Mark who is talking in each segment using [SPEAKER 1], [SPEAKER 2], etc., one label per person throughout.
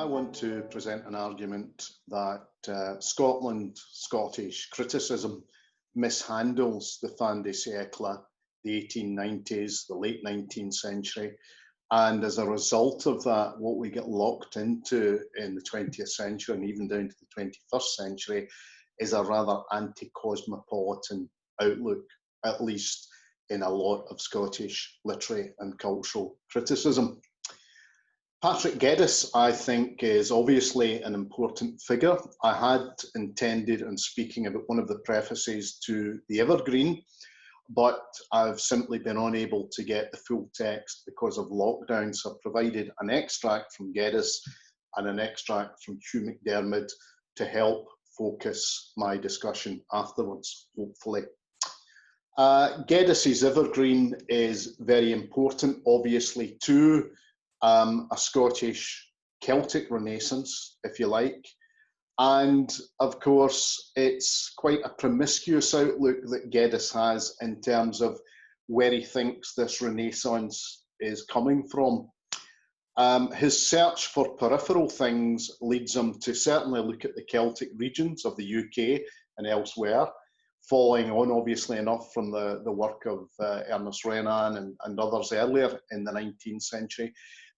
[SPEAKER 1] I want to present an argument that Scottish criticism mishandles the fin de siècle, the 1890s, the late 19th century. And as a result of that, what we get locked into in the 20th century and even down to the 21st century is a rather anti-cosmopolitan outlook, at least in a lot of Scottish literary and cultural criticism. Patrick Geddes, I think, is obviously an important figure. I had intended on speaking about one of the prefaces to the Evergreen, but I've simply been unable to get the full text because of lockdown, so I've provided an extract from Geddes and an extract from Hugh McDermid to help focus my discussion afterwards, hopefully. Geddes's Evergreen is very important, obviously, to a Scottish Celtic Renaissance, if you like. And of course, it's quite a promiscuous outlook that Geddes has in terms of where he thinks this Renaissance is coming from. His search for peripheral things leads him to certainly look at the Celtic regions of the UK and elsewhere, following on obviously enough from the work of Ernest Renan and others earlier in the 19th century.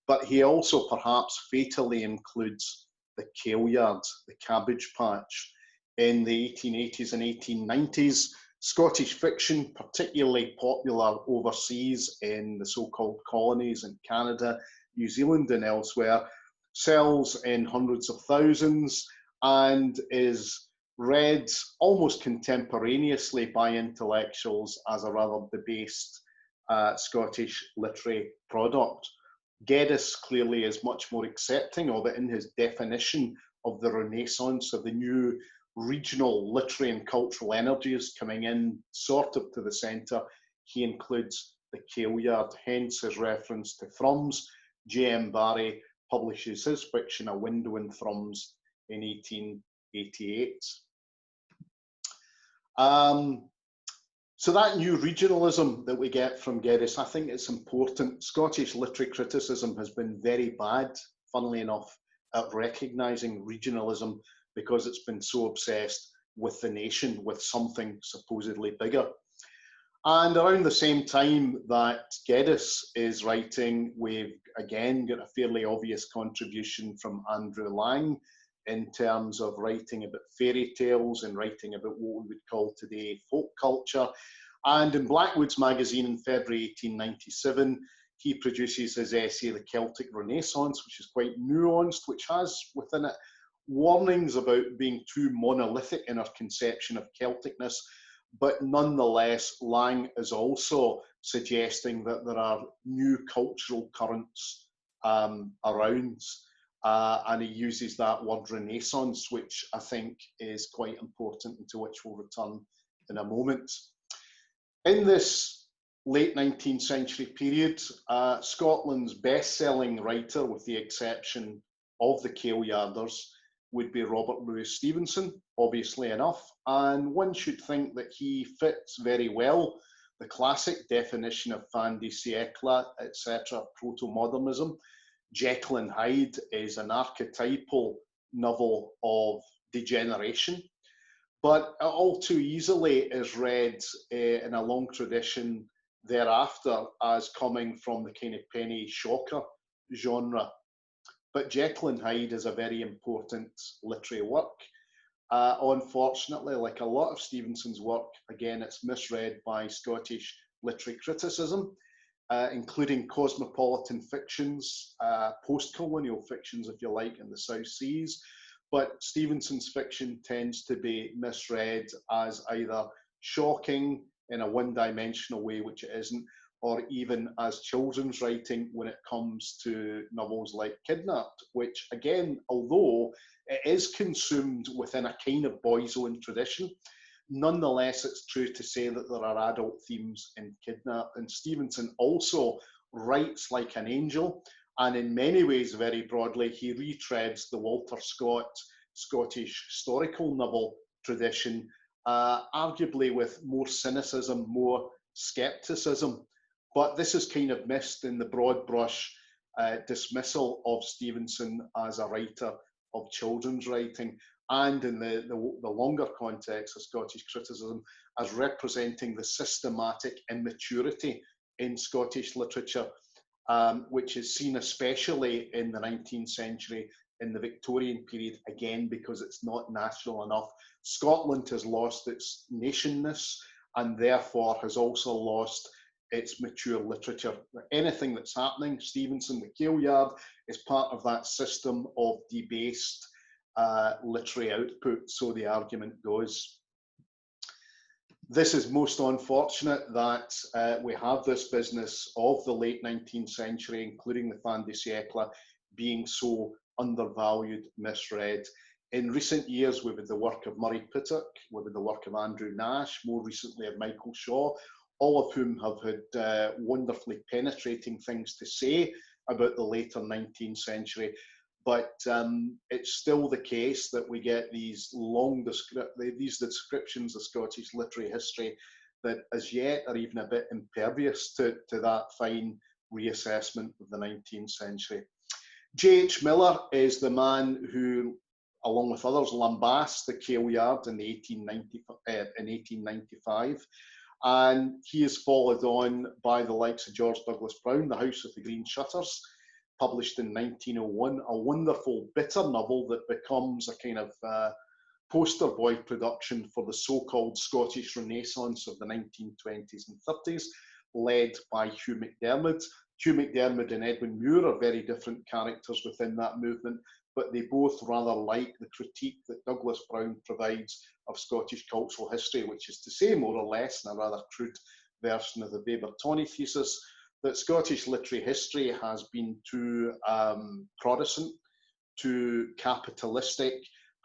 [SPEAKER 1] But he also perhaps fatally includes the Kailyard, the cabbage patch. In the 1880s and 1890s, Scottish fiction, particularly popular overseas in the so-called colonies in Canada, New Zealand and elsewhere, sells in hundreds of thousands and is read almost contemporaneously by intellectuals as a rather debased Scottish literary product. Geddes clearly is much more accepting of it in his definition of the Renaissance, of the new regional literary and cultural energies coming in sort of to the centre. He includes the Kailyard, hence his reference to Thrums. J.M. Barrie publishes his fiction A Window in Thrums in 1888. So that new regionalism that we get from Geddes, I think it's important. Scottish literary criticism has been very bad, funnily enough, at recognising regionalism because it's been so obsessed with the nation, with something supposedly bigger. And around the same time that Geddes is writing, we've again got a fairly obvious contribution from Andrew Lang in terms of writing about fairy tales and writing about what we would call today folk culture. And in Blackwood's magazine in February 1897, he produces his essay, The Celtic Renaissance, which is quite nuanced, which has within it warnings about being too monolithic in our conception of Celticness. But nonetheless, Lang is also suggesting that there are new cultural currents around. And he uses that word Renaissance, which I think is quite important and to which we'll return in a moment. In this late 19th century period, Scotland's best-selling writer, with the exception of the Kailyarders, would be Robert Louis Stevenson, obviously enough. And one should think that he fits very well the classic definition of fin de siècle, etc., proto-modernism. Jekyll and Hyde is an archetypal novel of degeneration, but all too easily is read in a long tradition thereafter as coming from the kind of penny shocker genre. But Jekyll and Hyde is a very important literary work. Unfortunately, like a lot of Stevenson's work, again, it's misread by Scottish literary criticism, including cosmopolitan fictions, post-colonial fictions, if you like, in the South Seas. But Stevenson's fiction tends to be misread as either shocking in a one-dimensional way, which it isn't, or even as children's writing when it comes to novels like Kidnapped, which again, although it is consumed within a kind of boys' own tradition, nonetheless, it's true to say that there are adult themes in Kidnapped. And Stevenson also writes like an angel, and in many ways, very broadly, he retreads the Walter Scott Scottish historical novel tradition, arguably with more cynicism, more scepticism. But this is kind of missed in the broad brush dismissal of Stevenson as a writer of children's writing, and in the longer context of Scottish criticism as representing the systematic immaturity in Scottish literature, which is seen especially in the 19th century, in the Victorian period, again, because it's not national enough. Scotland has lost its nationness and therefore has also lost its mature literature. Anything that's happening, Stevenson, the Kailyard, is part of that system of debased literary output, so the argument goes. This is most unfortunate that we have this business of the late 19th century, including the fin de siècle, being so undervalued, misread. In recent years, we've had the work of Murray Pittock, we've had the work of Andrew Nash, more recently of Michael Shaw, all of whom have had wonderfully penetrating things to say about the later 19th century. But it's still the case that we get these these descriptions of Scottish literary history that as yet are even a bit impervious to that fine reassessment of the 19th century. J.H. Miller is the man who, along with others, lambasted the Kailyard in 1895. And he is followed on by the likes of George Douglas Brown, The House with the Green Shutters, published in 1901, a wonderful bitter novel that becomes a kind of poster boy production for the so-called Scottish Renaissance of the 1920s and 30s, led by Hugh MacDiarmid. Hugh MacDiarmid and Edwin Muir are very different characters within that movement, but they both rather like the critique that Douglas Brown provides of Scottish cultural history, which is to say, more or less, in a rather crude version of the Weber-Tawney thesis, that Scottish literary history has been too Protestant, too capitalistic,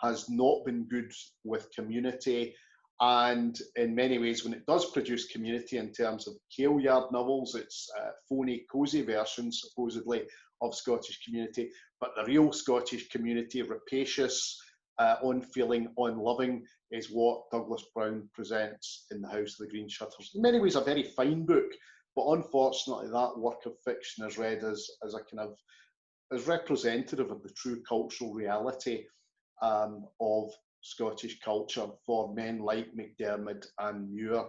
[SPEAKER 1] has not been good with community, and in many ways, when it does produce community in terms of Kailyard novels, it's phony, cosy versions, supposedly, of Scottish community, but the real Scottish community, rapacious, unfeeling, unloving, is what Douglas Brown presents in The House of the Green Shutters. In many ways, a very fine book, but unfortunately, that work of fiction is read as a kind of as representative of the true cultural reality of Scottish culture for men like MacDiarmid and Muir,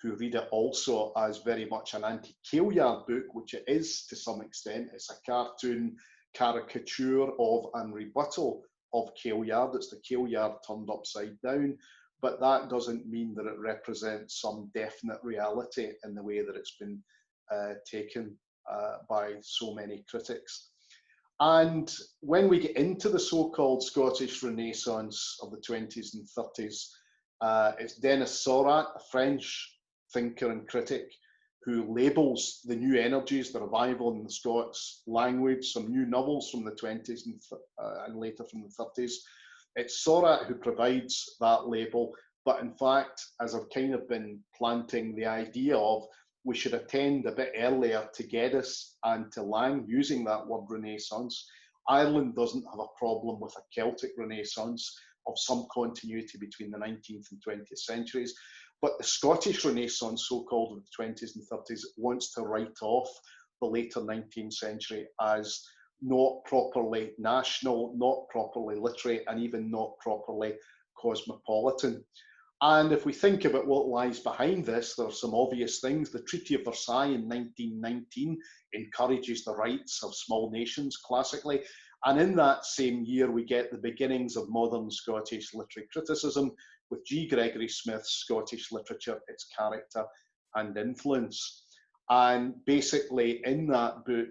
[SPEAKER 1] who read it also as very much an anti-Kailyard book, which it is to some extent. It's a cartoon caricature of and rebuttal of Kailyard. It's the Kailyard turned upside down, but that doesn't mean that it represents some definite reality in the way that it's been taken by so many critics. And when we get into the so-called Scottish Renaissance of the 20s and 30s, it's Denis Saurat, a French thinker and critic, who labels the new energies, the revival in the Scots language, some new novels from the 20s and later from the 30s. It's Saurat who provides that label, but in fact, as I've kind of been planting the idea of, we should attend a bit earlier to Geddes and to Lang using that word Renaissance. Ireland doesn't have a problem with a Celtic Renaissance of some continuity between the 19th and 20th centuries. But the Scottish Renaissance, so-called of the 20s and 30s, wants to write off the later 19th century as not properly national, not properly literary, and even not properly cosmopolitan. And if we think about what lies behind this, there are some obvious things. The Treaty of Versailles in 1919 encourages the rights of small nations, classically. And in that same year, we get the beginnings of modern Scottish literary criticism with G. Gregory Smith's Scottish Literature, Its Character and Influence. And basically, in that book,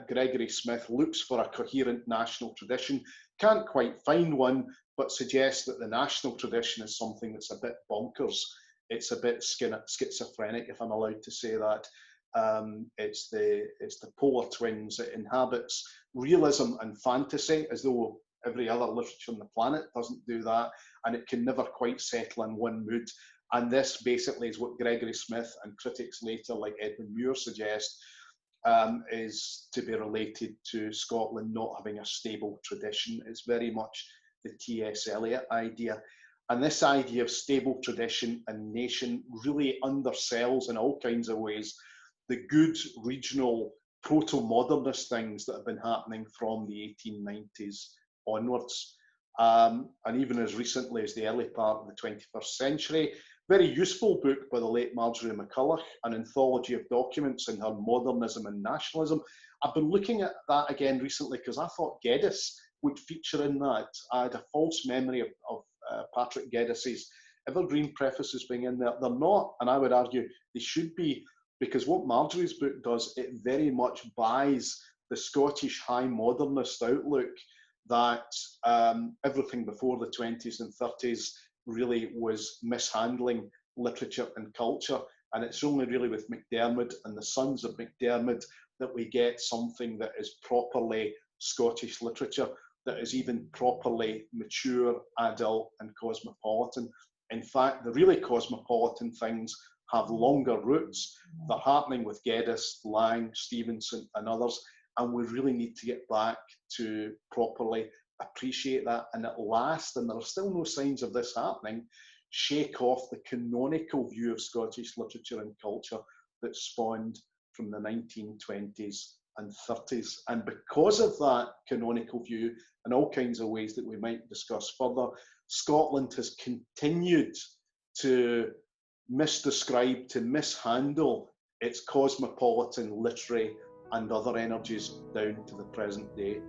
[SPEAKER 1] Gregory Smith looks for a coherent national tradition, can't quite find one, but suggests that the national tradition is something that's a bit bonkers. It's a bit schizophrenic, if I'm allowed to say that. It's the polar twins. It inhabits realism and fantasy, as though every other literature on the planet doesn't do that, and it can never quite settle in one mood. And this basically is what Gregory Smith and critics later, like Edwin Muir, suggest is to be related to Scotland not having a stable tradition. It's very much the T.S. Eliot idea. And this idea of stable tradition and nation really undersells in all kinds of ways the good regional proto-modernist things that have been happening from the 1890s onwards. And even as recently as the early part of the 21st century. Very useful book by the late Marjorie McCulloch, an anthology of documents in her modernism and nationalism. I've been looking at that again recently because I thought Geddes would feature in that. I had a false memory of Patrick Geddes's evergreen prefaces being in there. They're not, and I would argue they should be, because what Marjorie's book does, it very much buys the Scottish high modernist outlook that everything before the 20s and 30s really was mishandling literature and culture. And it's only really with MacDiarmid and the sons of MacDiarmid that we get something that is properly Scottish literature, that is even properly mature, adult, and cosmopolitan. In fact, the really cosmopolitan things have longer roots. They're happening with Geddes, Lang, Stevenson, and others. And we really need to get back to properly appreciate that and at last, and there are still no signs of this happening, shake off the canonical view of Scottish literature and culture that spawned from the 1920s and 30s. And because of that canonical view, in all kinds of ways that we might discuss further, Scotland has continued to misdescribe, to mishandle its cosmopolitan literary and other energies down to the present day.